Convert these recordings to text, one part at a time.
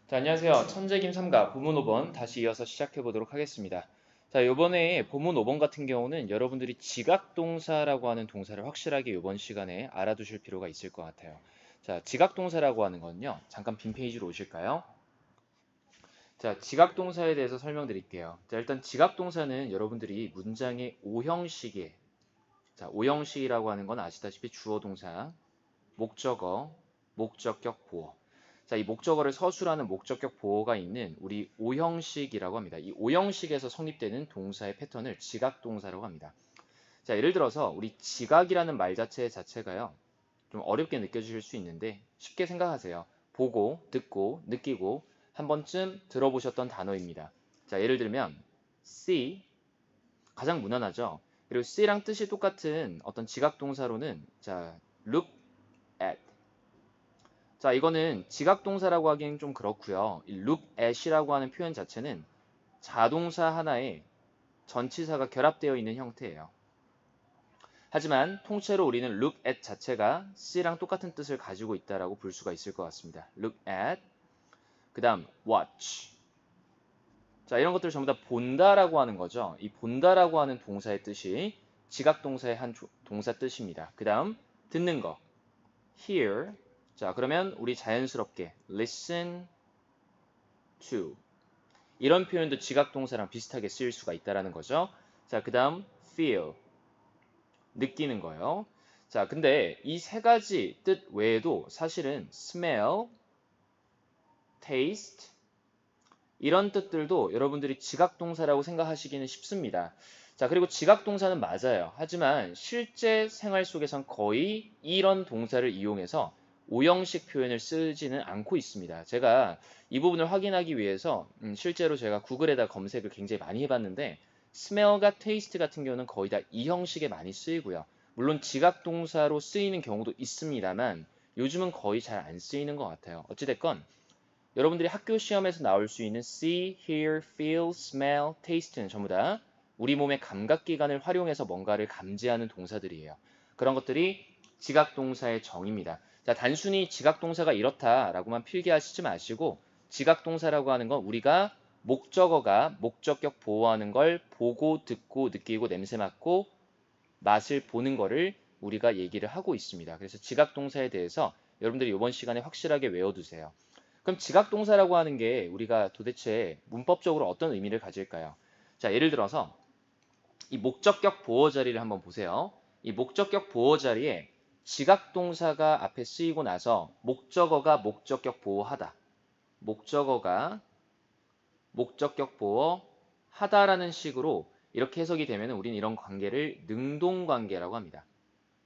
자, 안녕하세요. 천재김 3가 부문 5번 다시 이어서 시작해 보도록 하겠습니다. 자, 요번에 본문 5번 같은 경우는 여러분들이 지각동사라고 하는 동사를 확실하게 이번 시간에 알아두실 필요가 있을 것 같아요. 자, 지각동사라고 하는 건요. 잠깐 빈 페이지로 오실까요? 자, 지각동사에 대해서 설명드릴게요. 자, 일단 지각동사는 여러분들이 문장의 오형식에 자, 오형식이라고 하는 건 아시다시피 주어 동사, 목적어, 목적격 보어. 자, 이 목적어를 서술하는 목적격 보어가 있는 우리 오형식이라고 합니다. 이 오형식에서 성립되는 동사의 패턴을 지각동사라고 합니다. 자, 예를 들어서 우리 지각이라는 말 자체가요. 좀 어렵게 느껴지실 수 있는데 쉽게 생각하세요. 보고, 듣고, 느끼고 한 번쯤 들어보셨던 단어입니다. 자, 예를 들면 see 가장 무난하죠. 그리고 see랑 뜻이 똑같은 어떤 지각동사로는 자, look at 자, 이거는 지각동사라고 하기엔 좀 그렇고요. 이 look at이라고 하는 표현 자체는 자동사 하나에 전치사가 결합되어 있는 형태예요. 하지만 통째로 우리는 look at 자체가 see랑 똑같은 뜻을 가지고 있다라고 볼 수가 있을 것 같습니다. look at, 그 다음 watch. 자, 이런 것들 전부 다 본다라고 하는 거죠. 이 본다라고 하는 동사의 뜻이 지각동사의 한 동사 뜻입니다. 그 다음 듣는 거, hear. 자, 그러면 우리 자연스럽게 listen to 이런 표현도 지각동사랑 비슷하게 쓰일 수가 있다라는 거죠. 자, 그 다음 feel 느끼는 거예요. 자, 근데 이 세 가지 뜻 외에도 사실은 smell, taste 이런 뜻들도 여러분들이 지각동사라고 생각하시기는 쉽습니다. 자, 그리고 지각동사는 맞아요. 하지만 실제 생활 속에선 거의 이런 동사를 이용해서 오형식 표현을 쓰지는 않고 있습니다. 제가 이 부분을 확인하기 위해서 실제로 제가 구글에다 검색을 굉장히 많이 해봤는데 smell과 taste 같은 경우는 거의 다 이 형식에 많이 쓰이고요. 물론 지각동사로 쓰이는 경우도 있습니다만 요즘은 거의 잘 안 쓰이는 것 같아요. 어찌됐건 여러분들이 학교 시험에서 나올 수 있는 see, hear, feel, smell, taste는 전부 다 우리 몸의 감각기관을 활용해서 뭔가를 감지하는 동사들이에요. 그런 것들이 지각동사의 정의입니다. 자, 단순히 지각동사가 이렇다라고만 필기하시지 마시고 지각동사라고 하는 건 우리가 목적어가 목적격 보호하는 걸 보고 듣고 느끼고 냄새 맡고 맛을 보는 거를 우리가 얘기를 하고 있습니다. 그래서 지각동사에 대해서 여러분들이 이번 시간에 확실하게 외워두세요. 그럼 지각동사라고 하는 게 우리가 도대체 문법적으로 어떤 의미를 가질까요? 자, 예를 들어서 이 목적격 보어 자리를 한번 보세요. 이 목적격 보어 자리에 지각동사가 앞에 쓰이고 나서 목적어가 목적격 보호하다. 목적어가 목적격 보어 하다라는 식으로 이렇게 해석이 되면 우리는 이런 관계를 능동관계라고 합니다.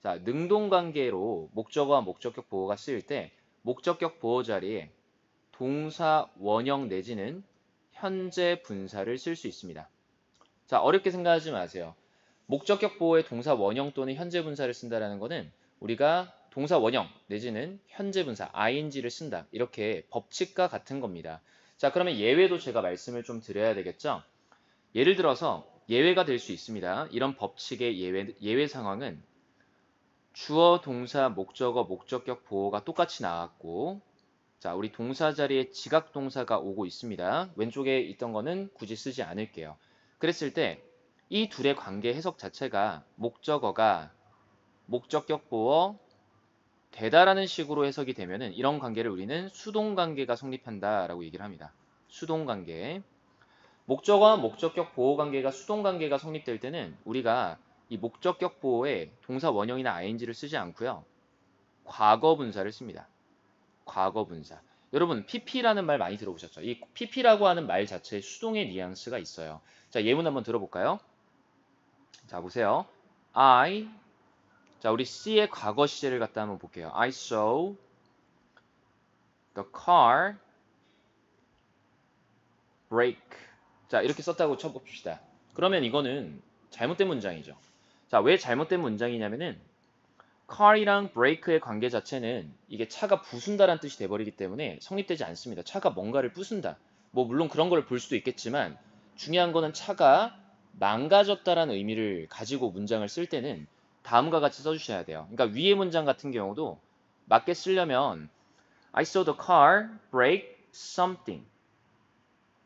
자, 능동관계로 목적어와 목적격 보호가 쓰일 때 목적격 보호 자리에 동사 원형 내지는 현재 분사를 쓸 수 있습니다. 자, 어렵게 생각하지 마세요. 목적격 보호에 동사 원형 또는 현재 분사를 쓴다는 것은 우리가 동사 원형 내지는 현재 분사 ing를 쓴다. 이렇게 법칙과 같은 겁니다. 자, 그러면 예외도 제가 말씀을 좀 드려야 되겠죠? 예를 들어서 예외가 될 수 있습니다. 이런 법칙의 예외 상황은 주어, 동사, 목적어, 목적격 보호가 똑같이 나왔고 자, 우리 동사 자리에 지각 동사가 오고 있습니다. 왼쪽에 있던 거는 굳이 쓰지 않을게요. 그랬을 때 이 둘의 관계 해석 자체가 목적어가 목적격 보어 되다라는 식으로 해석이 되면은 이런 관계를 우리는 수동 관계가 성립한다라고 얘기를 합니다. 수동 관계. 목적어와 목적격 보호 관계가 수동 관계가 성립될 때는 우리가 이 목적격 보호에 동사 원형이나 ing를 쓰지 않고요. 과거 분사를 씁니다. 과거 분사. 여러분 pp라는 말 많이 들어보셨죠? 이 pp라고 하는 말 자체에 수동의 뉘앙스가 있어요. 자, 예문 한번 들어볼까요? 자, 보세요. 자, 우리 C의 과거 시제를 갖다 한번 볼게요. I saw the car break. 자, 이렇게 썼다고 쳐봅시다. 그러면 이거는 잘못된 문장이죠. 자, 왜 잘못된 문장이냐면은 car이랑 break의 관계 자체는 이게 차가 부순다라는 뜻이 돼버리기 때문에 성립되지 않습니다. 차가 뭔가를 부순다. 뭐 물론 그런 걸 볼 수도 있겠지만 중요한 거는 차가 망가졌다라는 의미를 가지고 문장을 쓸 때는 다음과 같이 써주셔야 돼요. 그러니까 위의 문장 같은 경우도 맞게 쓰려면 I saw the car break something.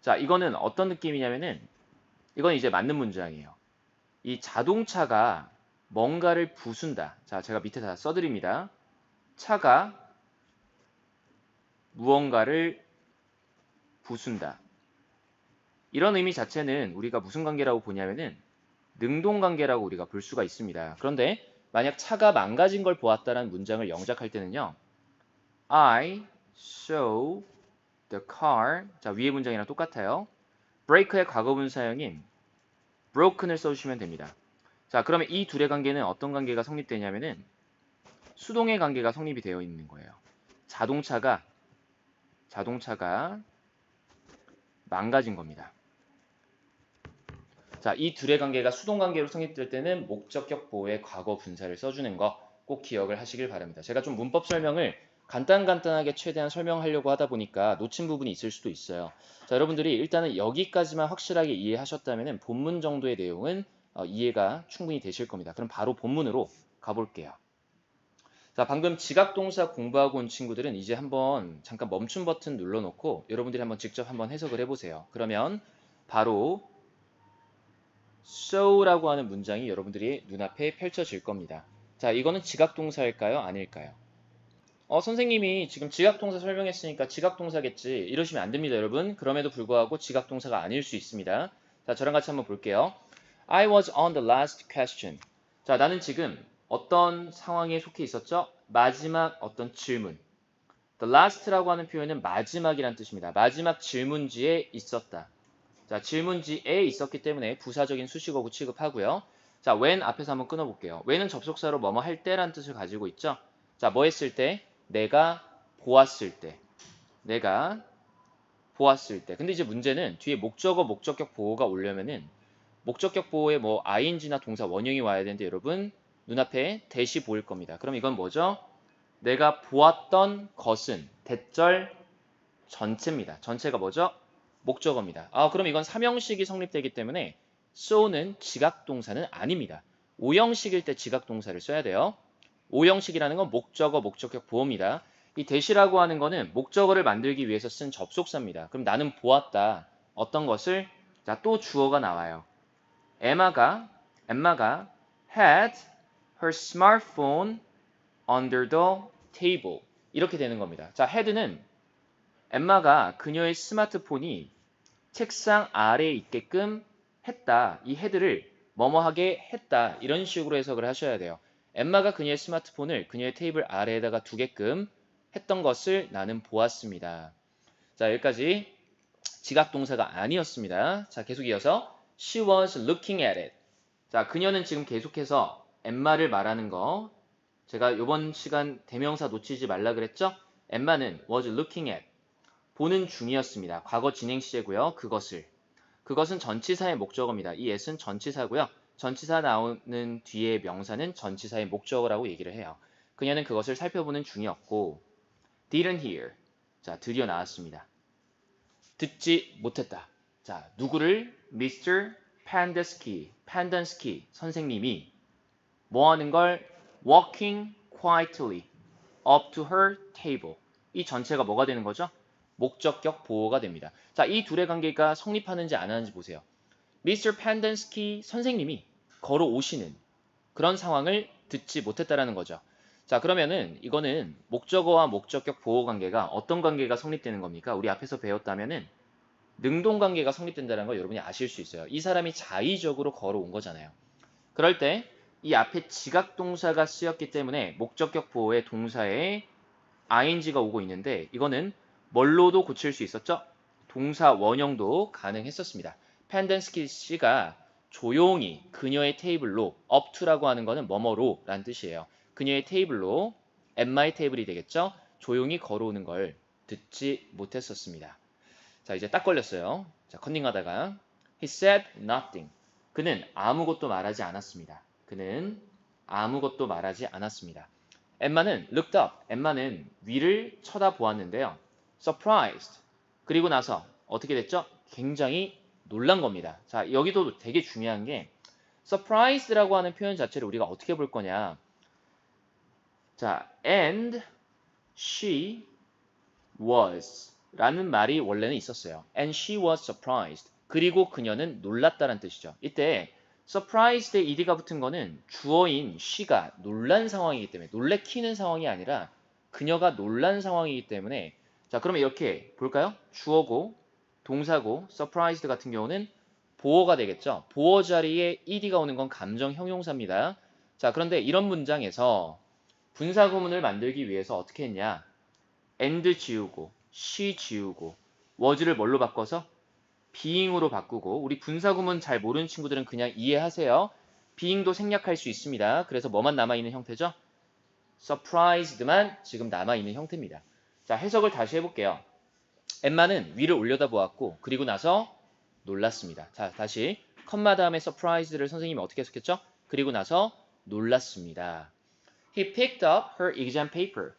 자, 이거는 어떤 느낌이냐면은 이건 이제 맞는 문장이에요. 이 자동차가 뭔가를 부순다. 자, 제가 밑에 다 써드립니다. 차가 무언가를 부순다. 이런 의미 자체는 우리가 무슨 관계라고 보냐면은 능동관계라고 우리가 볼 수가 있습니다. 그런데 만약 차가 망가진 걸 보았다라는 문장을 영작할 때는요. I saw the car. 자, 위의 문장이랑 똑같아요. break의 과거분 사형인 broken을 써주시면 됩니다. 자, 그러면 이 둘의 관계는 어떤 관계가 성립되냐면은 수동의 관계가 성립이 되어 있는 거예요. 자동차가 망가진 겁니다. 자, 이 둘의 관계가 수동 관계로 성립될 때는 목적격 보호의 과거 분사를 써주는 거 꼭 기억을 하시길 바랍니다. 제가 좀 문법 설명을 간단하게 최대한 설명하려고 하다 보니까 놓친 부분이 있을 수도 있어요. 자, 여러분들이 일단은 여기까지만 확실하게 이해하셨다면 본문 정도의 내용은 이해가 충분히 되실 겁니다. 그럼 바로 본문으로 가볼게요. 자, 방금 지각동사 공부하고 온 친구들은 이제 한번 잠깐 멈춤 버튼 눌러놓고 여러분들이 한번 직접 한번 해석을 해보세요. 그러면 바로 so라고 하는 문장이 여러분들이 눈앞에 펼쳐질 겁니다. 자, 이거는 지각동사일까요? 아닐까요? 선생님이 지금 지각동사 설명했으니까 지각동사겠지. 이러시면 안 됩니다, 여러분. 그럼에도 불구하고 지각동사가 아닐 수 있습니다. 자, 저랑 같이 한번 볼게요. I was on the last question. 자, 나는 지금 어떤 상황에 속해 있었죠? 마지막 어떤 질문. The last라고 하는 표현은 마지막이란 뜻입니다. 마지막 질문지에 있었다. 자, 질문지에 있었기 때문에 부사적인 수식어구 취급하고요. 자, when 앞에서 한번 끊어볼게요. when은 접속사로 뭐뭐 할 때란 뜻을 가지고 있죠. 자, 뭐 했을 때? 내가 보았을 때. 내가 보았을 때. 근데 이제 문제는 뒤에 목적어, 목적격 보호가 오려면은 목적격 보호에 뭐 ing나 동사 원형이 와야 되는데 여러분 눈앞에 대시 보일 겁니다. 그럼 이건 뭐죠? 내가 보았던 것은 대절 전체입니다. 전체가 뭐죠? 목적어입니다. 그럼 이건 3형식이 성립되기 때문에 so는 지각동사는 아닙니다. 5형식일 때 지각동사를 써야 돼요. 5형식이라는 건 목적어, 목적격 보호입니다. 이 대시라고 하는 거는 목적어를 만들기 위해서 쓴 접속사입니다. 그럼 나는 보았다. 어떤 것을? 자, 또 주어가 나와요. 엠마가 had her smartphone under the table. 이렇게 되는 겁니다. 자, had는 엠마가 그녀의 스마트폰이 책상 아래에 있게끔 했다. 이 헤드를 뭐뭐하게 했다. 이런 식으로 해석을 하셔야 돼요. 엠마가 그녀의 스마트폰을 그녀의 테이블 아래에다가 두게끔 했던 것을 나는 보았습니다. 자, 여기까지 지각동사가 아니었습니다. 자, 계속 이어서 She was looking at it. 자, 그녀는 지금 계속해서 엠마를 말하는 거. 제가 이번 시간 대명사 놓치지 말라 그랬죠? 엠마는 was looking at. 보는 중이었습니다. 과거 진행 시제고요. 그것은 전치사의 목적어입니다. 이 at은 전치사고요. 전치사 나오는 뒤에 명사는 전치사의 목적어라고 얘기를 해요. 그녀는 그것을 살펴보는 중이었고 didn't hear. 자, 드디어 나왔습니다. 듣지 못했다. 자, 누구를? Mr. Pandensky 선생님이 뭐 하는 걸? Walking quietly up to her table. 이 전체가 뭐가 되는 거죠? 목적격 보호가 됩니다. 자, 이 둘의 관계가 성립하는지 안 하는지 보세요. Mr. Pandensky 선생님이 걸어오시는 그런 상황을 듣지 못했다라는 거죠. 자, 그러면은 이거는 목적어와 목적격 보호 관계가 어떤 관계가 성립되는 겁니까? 우리 앞에서 배웠다면은 능동 관계가 성립된다는 걸 여러분이 아실 수 있어요. 이 사람이 자의적으로 걸어온 거잖아요. 그럴 때 이 앞에 지각 동사가 쓰였기 때문에 목적격 보호의 동사에 ing가 오고 있는데 이거는 뭘로도 고칠 수 있었죠? 동사 원형도 가능했었습니다. 펜덴스키 씨가 조용히 그녀의 테이블로 up to라고 하는 거는 뭐뭐로 라는 뜻이에요. 그녀의 테이블로 at my table이 되겠죠? 조용히 걸어오는 걸 듣지 못했었습니다. 자, 이제 딱 걸렸어요. 자, 컨닝하다가 he said nothing. 그는 아무것도 말하지 않았습니다. 엠마는 looked up. 엠마는 위를 쳐다보았는데요. surprised. 그리고 나서 어떻게 됐죠? 굉장히 놀란 겁니다. 자, 여기도 되게 중요한 게 surprised라고 하는 표현 자체를 우리가 어떻게 볼 거냐. 자, and she was 라는 말이 원래는 있었어요. And she was surprised. 그리고 그녀는 놀랐다는 뜻이죠. 이때 surprised에 ed가 붙은 거는 주어인 she가 놀란 상황이기 때문에 놀래키는 상황이 아니라 그녀가 놀란 상황이기 때문에 자 그러면 이렇게 볼까요? 주어고 동사고 surprised 같은 경우는 보어가 되겠죠. 보어 자리에 ed가 오는 건 감정 형용사입니다. 자 그런데 이런 문장에서 분사구문을 만들기 위해서 어떻게 했냐? and 지우고 she 지우고 was를 뭘로 바꿔서 being으로 바꾸고 우리 분사구문 잘 모르는 친구들은 그냥 이해하세요. being도 생략할 수 있습니다. 그래서 뭐만 남아있는 형태죠? surprised만 지금 남아있는 형태입니다. 자 해석을 다시 해볼게요. 엠마는 위를 올려다 보았고 그리고 나서 놀랐습니다. 자 다시 컴마 다음에 surprised를 선생님이 어떻게 해석했죠? 그리고 나서 놀랐습니다. He picked up her exam paper.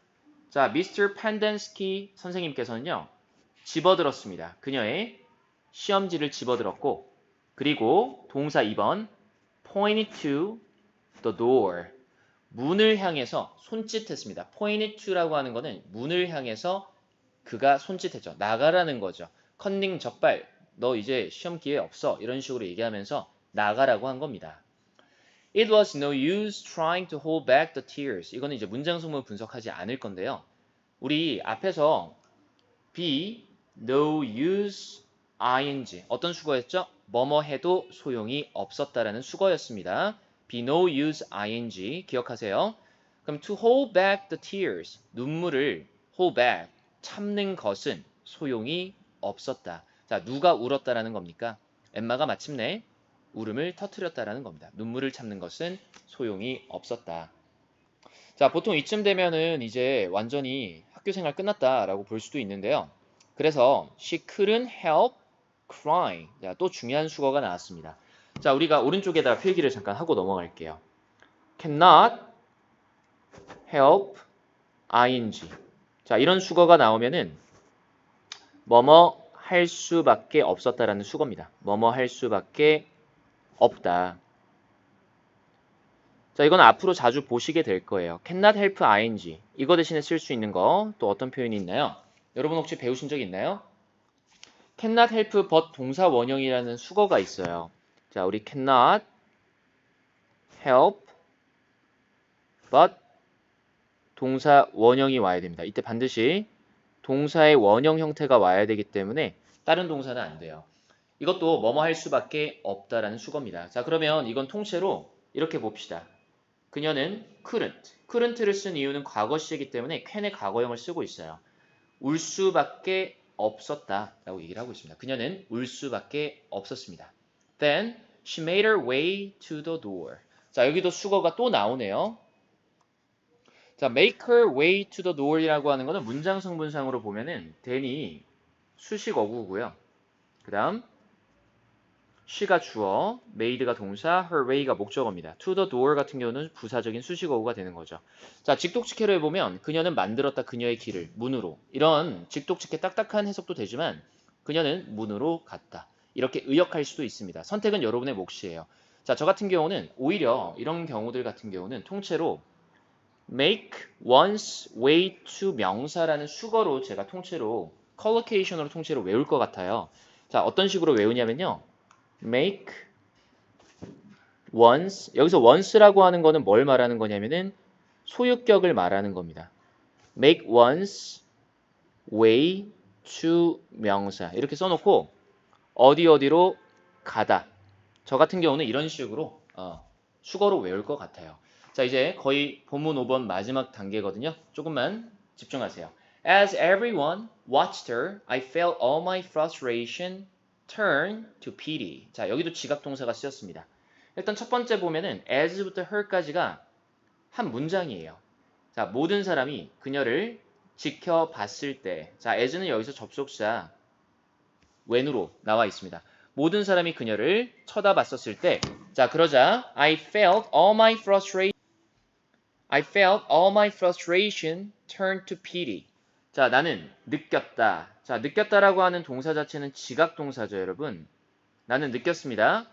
자, Mr. Pendenski 선생님께서는요. 집어들었습니다. 그녀의 시험지를 집어들었고 그리고 동사 2번 pointed to the door. 문을 향해서 손짓했습니다. pointed to라고 하는 거는 문을 향해서 그가 손짓했죠. 나가라는 거죠. 컨닝 적발. 너 이제 시험 기회 없어. 이런 식으로 얘기하면서 나가라고 한 겁니다. It was no use trying to hold back the tears. 이거는 이제 문장 소문 분석하지 않을 건데요. 우리 앞에서 be no use ing 어떤 수거였죠? 뭐뭐 해도 소용이 없었다라는 수거였습니다. be no use ing 기억하세요. 그럼 to hold back the tears 눈물을 hold back 참는 것은 소용이 없었다. 자 누가 울었다라는 겁니까? 엠마가 마침내 울음을 터뜨렸다라는 겁니다. 눈물을 참는 것은 소용이 없었다. 자, 보통 이쯤 되면은 이제 완전히 학교 생활 끝났다라고 볼 수도 있는데요. 그래서 she couldn't help crying. 자, 또 중요한 수거가 나왔습니다. 자, 우리가 오른쪽에다가 필기를 잠깐 하고 넘어갈게요. cannot help ing. 자, 이런 수거가 나오면은 뭐뭐 할 수밖에 없었다라는 수거입니다. 뭐뭐 할 수밖에 없다. 자, 이건 앞으로 자주 보시게 될 거예요. cannot help ing. 이거 대신에 쓸 수 있는 거 또 어떤 표현이 있나요? 여러분 혹시 배우신 적 있나요? cannot help but 동사 원형이라는 수거가 있어요. 자, 우리 cannot help but 동사 원형이 와야 됩니다. 이때 반드시 동사의 원형 형태가 와야 되기 때문에 다른 동사는 안 돼요. 이것도 뭐뭐 할 수밖에 없다라는 수거입니다. 자, 그러면 이건 통째로 이렇게 봅시다. 그녀는 couldn't를 쓴 이유는 과거 시이기 때문에 can의 과거형을 쓰고 있어요. 울 수밖에 없었다라고 얘기를 하고 있습니다. 그녀는 울 수밖에 없었습니다. Then she made her way to the door. 자, 여기도 수거가 또 나오네요. 자, make her way to the door이라고 하는 거는 문장 성분상으로 보면은 then이 수식 어구고요. 그 다음 she가 주어, made가 동사, her way가 목적어입니다. to the door 같은 경우는 부사적인 수식어구가 되는 거죠. 자, 직독직해로 해보면 그녀는 만들었다 그녀의 길을 문으로. 이런 직독직해 딱딱한 해석도 되지만 그녀는 문으로 갔다. 이렇게 의역할 수도 있습니다. 선택은 여러분의 몫이에요. 자, 저 같은 경우는 오히려 이런 경우들 같은 경우는 통째로 make one's way to 명사라는 수거로 제가 통째로 collocation으로 통째로 외울 것 같아요. 자, 어떤 식으로 외우냐면요. make one's 여기서 once라고 하는 거는 뭘 말하는 거냐면은 소유격을 말하는 겁니다. make one's way to 명사 이렇게 써놓고 어디로 가다. 저 같은 경우는 이런 식으로 수거로 외울 것 같아요. 자, 이제 거의 본문 5번 마지막 단계거든요. 조금만 집중하세요. As everyone watched her, I felt all my frustration turn to pity. 자, 여기도 지각 동사가 쓰였습니다. 일단 첫 번째 보면은 as부터 her까지가 한 문장이에요. 자, 모든 사람이 그녀를 지켜봤을 때, 자, as는 여기서 접속사 when으로 나와 있습니다. 모든 사람이 그녀를 쳐다봤었을 때, 자, 그러자 I felt all my frustration turn to pity. 자, 나는 느꼈다. 자, 느꼈다라고 하는 동사 자체는 지각 동사죠, 여러분. 나는 느꼈습니다.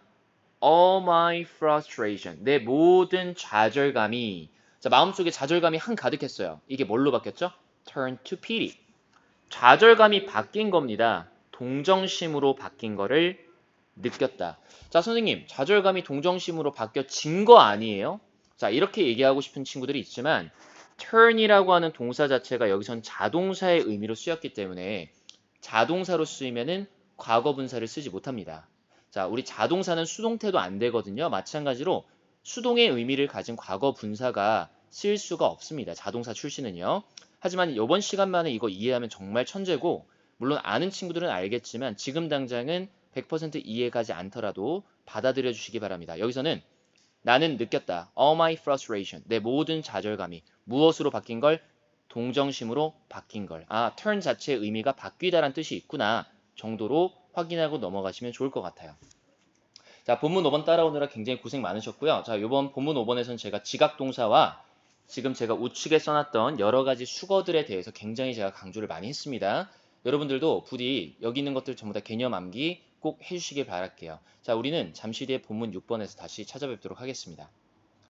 All my frustration. 내 모든 좌절감이. 자, 마음속에 좌절감이 한가득했어요. 이게 뭘로 바뀌었죠? Turn to pity. 좌절감이 바뀐 겁니다. 동정심으로 바뀐 거를 느꼈다. 자, 선생님, 좌절감이 동정심으로 바뀌어진 거 아니에요? 자, 이렇게 얘기하고 싶은 친구들이 있지만 turn이라고 하는 동사 자체가 여기선 자동사의 의미로 쓰였기 때문에 자동사로 쓰이면은 과거 분사를 쓰지 못합니다. 자, 우리 자동사는 수동태도 안 되거든요. 마찬가지로 수동의 의미를 가진 과거 분사가 쓰일 수가 없습니다. 자동사 출신은요. 하지만 이번 시간만에 이거 이해하면 정말 천재고, 물론 아는 친구들은 알겠지만 지금 당장은 100% 이해가지 않더라도 받아들여 주시기 바랍니다. 여기서는 나는 느꼈다. All my frustration. 내 모든 좌절감이 무엇으로 바뀐 걸? 동정심으로 바뀐 걸. 아, turn 자체의 의미가 바뀌다란 뜻이 있구나 정도로 확인하고 넘어가시면 좋을 것 같아요. 자, 본문 5번 따라오느라 굉장히 고생 많으셨고요. 자, 이번 본문 5번에서는 제가 지각동사와 지금 제가 우측에 써놨던 여러 가지 수거들에 대해서 굉장히 제가 강조를 많이 했습니다. 여러분들도 부디 여기 있는 것들 전부 다 개념 암기 꼭 해주시길 바랄게요. 자, 우리는 잠시 뒤에 본문 6번에서 다시 찾아뵙도록 하겠습니다.